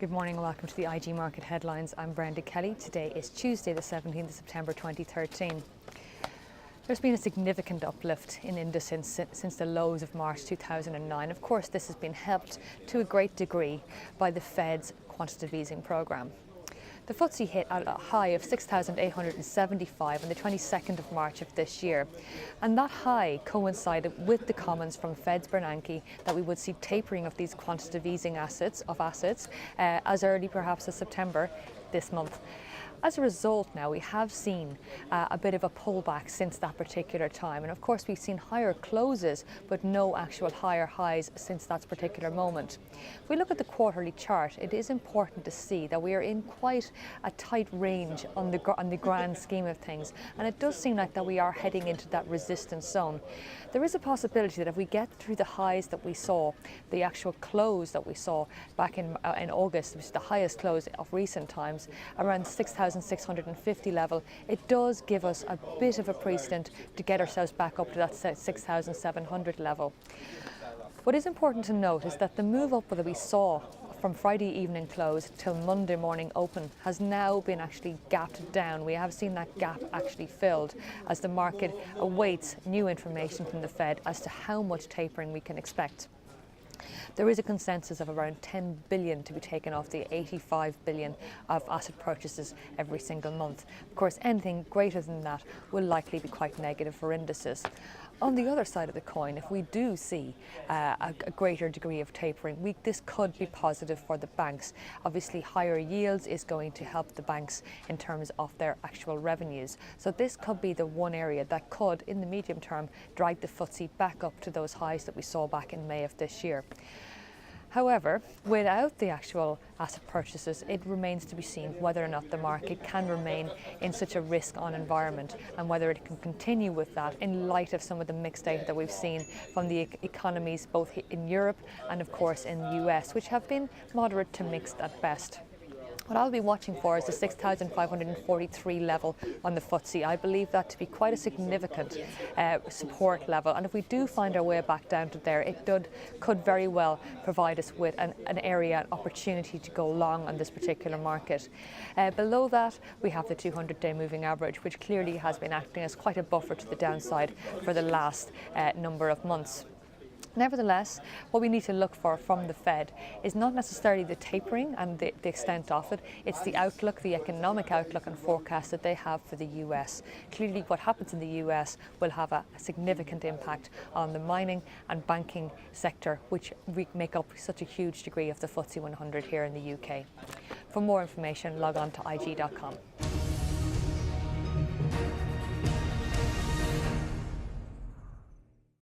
Good morning and welcome to the IG Market Headlines. I'm Brenda Kelly. Today is Tuesday, the 17th of September 2013. There's been a significant uplift in indices since the lows of March 2009. Of course, this has been helped to a great degree by the Fed's quantitative easing programme. The FTSE hit a high of 6,875 on the 22nd of March of this year. And that high coincided with the comments from Fed's Bernanke that we would see tapering of these quantitative easing assets as early perhaps as September this month. As a result now, we have seen a bit of a pullback since that particular time. And of course, we've seen higher closes, but no actual higher highs since that particular moment. If we look at the quarterly chart, it is important to see that we are in quite a tight range on the grand scheme of things. And it does seem like that we are heading into that resistance zone. There is a possibility that if we get through the highs that we saw, the actual close that we saw back in August, which is the highest close of recent times, around 6,650 level, it does give us a bit of a precedent to get ourselves back up to that 6,700 level. What is important to note is that the move up that we saw from Friday evening close till Monday morning open has now been actually gapped down. We have seen that gap actually filled as the market awaits new information from the Fed as to how much tapering we can expect. There is a consensus of around 10 billion to be taken off the 85 billion of asset purchases every single month. Of course, anything greater than that will likely be quite negative for indices. On the other side of the coin, if we do see a greater degree of tapering, this could be positive for the banks. Obviously, higher yields is going to help the banks in terms of their actual revenues. So this could be the one area that could, in the medium term, drag the FTSE back up to those highs that we saw back in May of this year. However, without the actual asset purchases, it remains to be seen whether or not the market can remain in such a risk-on environment and whether it can continue with that in light of some of the mixed data that we've seen from the economies both in Europe and of course in the US, which have been moderate to mixed at best. What I'll be watching for is the 6,543 level on the FTSE. I believe that to be quite a significant support level. And if we do find our way back down to there, it could very well provide us with an area, an opportunity to go long on this particular market. Below that, we have the 200-day moving average, which clearly has been acting as quite a buffer to the downside for the last number of months. Nevertheless, what we need to look for from the Fed is not necessarily the tapering and the extent of it, it's the outlook, the economic outlook and forecast that they have for the US. Clearly what happens in the US will have a significant impact on the mining and banking sector, which make up such a huge degree of the FTSE 100 here in the UK. For more information, log on to IG.com.